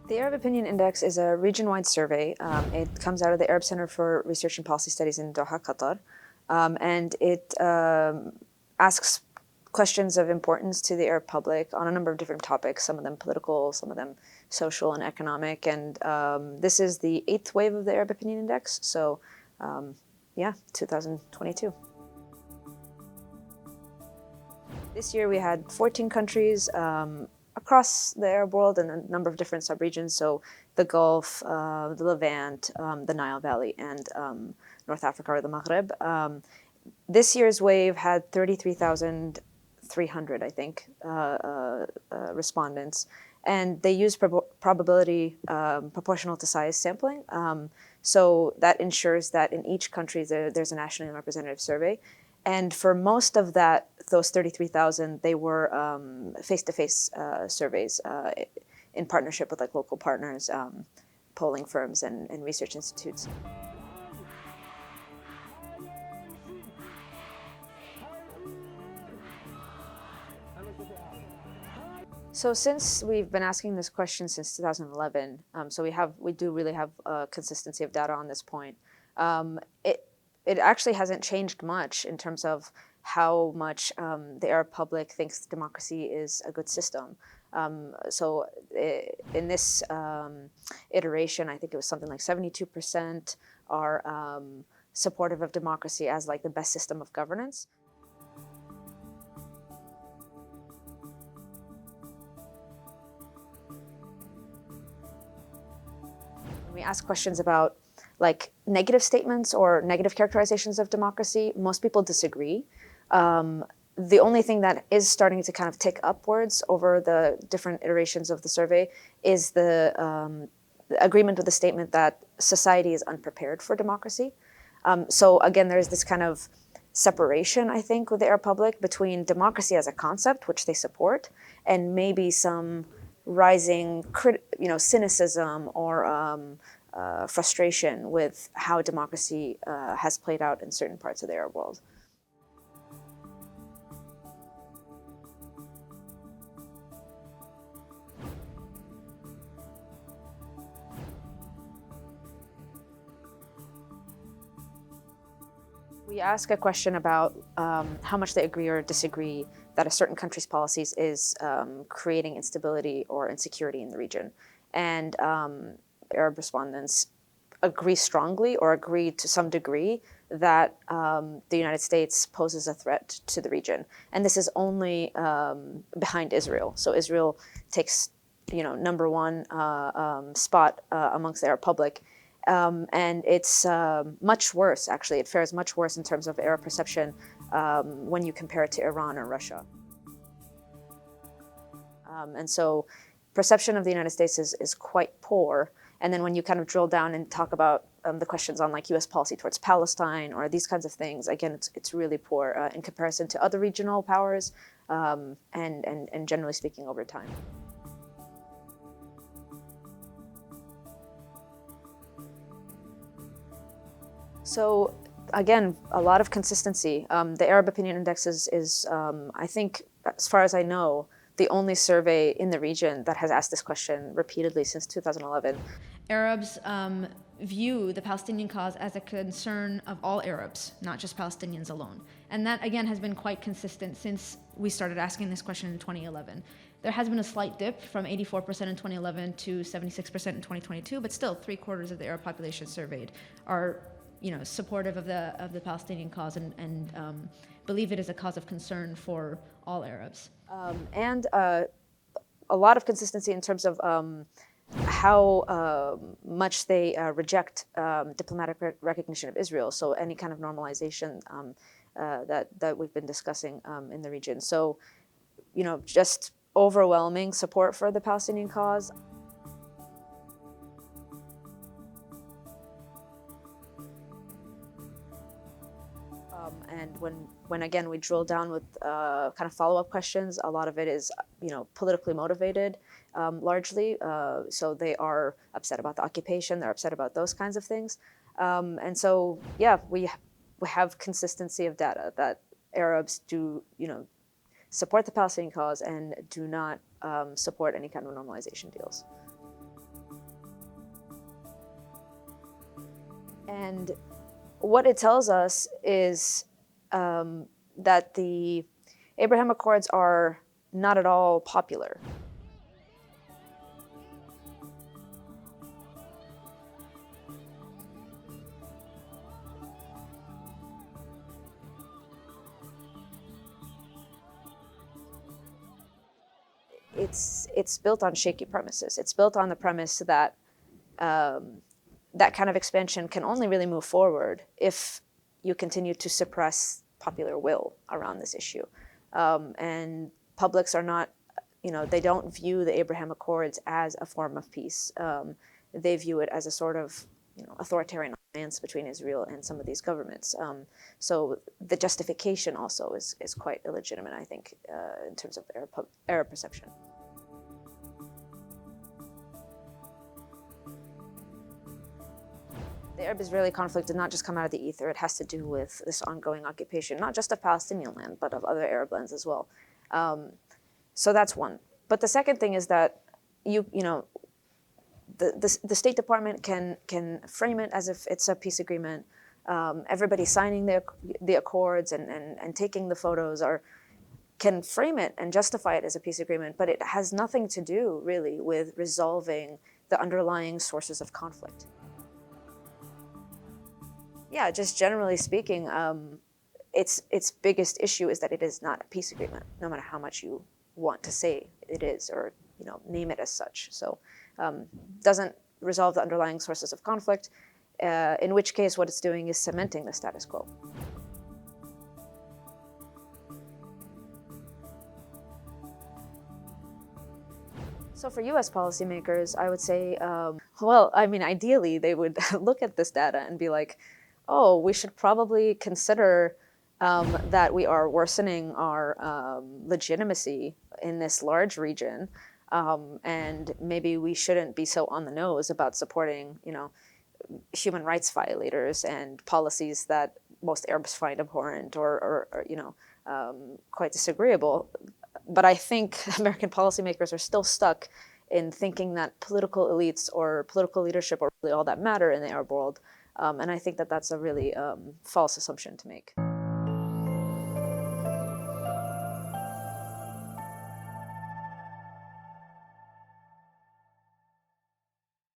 The Arab Opinion Index is a region-wide survey. It comes out of the Arab Center for Research and Policy Studies in Doha, Qatar, and it asks questions of importance to the Arab public on a number of different topics, some of them political, some of them social and economic, and this is the 8th wave of the Arab Opinion Index, so yeah, 2022. This year we had 14 countries across the Arab world and a number of different subregions, so the Gulf, the Levant, the Nile Valley, and North Africa or the Maghreb. This year's wave had 33,300, I think, respondents, and they used probability proportional to size sampling. So that ensures that in each country there's a nationally representative survey. And for most of those 33,000, they were face-to-face surveys in partnership with like local partners, polling firms, and research institutes. So since we've been asking this question since 2011, so we do really have a consistency of data on this point. It actually hasn't changed much in terms of how much the Arab public thinks democracy is a good system. So in this iteration, I think it was something like 72% are supportive of democracy as like the best system of governance. When we ask questions about like negative statements or negative characterizations of democracy, most people disagree. The only thing that is starting to kind of tick upwards over the different iterations of the survey is the agreement with the statement that society is unprepared for democracy. So again, there's this kind of separation, I think, with the Arab public between democracy as a concept, which they support, and maybe some rising cynicism or frustration with how democracy has played out in certain parts of the Arab world. We ask a question about how much they agree or disagree that a certain country's policies is creating instability or insecurity in the region. And Arab respondents agree strongly or agree to some degree that the United States poses a threat to the region. And this is only behind Israel. So Israel takes, number one spot amongst the Arab public. And it's much worse, actually. It fares much worse in terms of Arab perception when you compare it to Iran or Russia. And so perception of the United States is quite poor. And then when you kind of drill down and talk about the questions on like US policy towards Palestine or these kinds of things, again, it's really poor in comparison to other regional powers and generally speaking over time. So again, a lot of consistency. The Arab Opinion Index is I think, as far as I know, the only survey in the region that has asked this question repeatedly since 2011. Arabs view the Palestinian cause as a concern of all Arabs, not just Palestinians alone. And that, again, has been quite consistent since we started asking this question in 2011. There has been a slight dip from 84% in 2011 to 76% in 2022, but still 3/4 of the Arab population surveyed are supportive of the Palestinian cause and believe it is a cause of concern for all Arabs. And a lot of consistency in terms of how much they reject diplomatic recognition of Israel, so any kind of normalization that we've been discussing in the region. So, just overwhelming support for the Palestinian cause. And when when again we drill down with kind of follow-up questions, a lot of it is politically motivated, largely. So they are upset about the occupation, they're upset about those kinds of things, and so yeah, we have consistency of data that Arabs do support the Palestinian cause and do not support any kind of normalization deals. And what it tells us is that the Abraham Accords are not at all popular. It's built on shaky premises. It's built on the premise that that kind of expansion can only really move forward if you continue to suppress popular will around this issue. And publics are not, they don't view the Abraham Accords as a form of peace. They view it as a sort of, authoritarian alliance between Israel and some of these governments. So the justification also is quite illegitimate, I think, in terms of Arab perception. The Arab-Israeli conflict did not just come out of the ether. It has to do with this ongoing occupation, not just of Palestinian land, but of other Arab lands as well. So that's one. But the second thing is that the State Department can frame it as if it's a peace agreement. Everybody signing the accords and taking the photos can frame it and justify it as a peace agreement, but it has nothing to do really with resolving the underlying sources of conflict. Yeah, just generally speaking, its biggest issue is that it is not a peace agreement, no matter how much you want to say it is or name it as such. So doesn't resolve the underlying sources of conflict, in which case what it's doing is cementing the status quo. So for US policymakers, I would say, ideally they would look at this data and be like, oh, we should probably consider that we are worsening our legitimacy in this large region, and maybe we shouldn't be so on the nose about supporting, human rights violators and policies that most Arabs find abhorrent or quite disagreeable. But I think American policymakers are still stuck in thinking that political elites or political leadership are really all that matter in the Arab world. And I think that that's a really false assumption to make.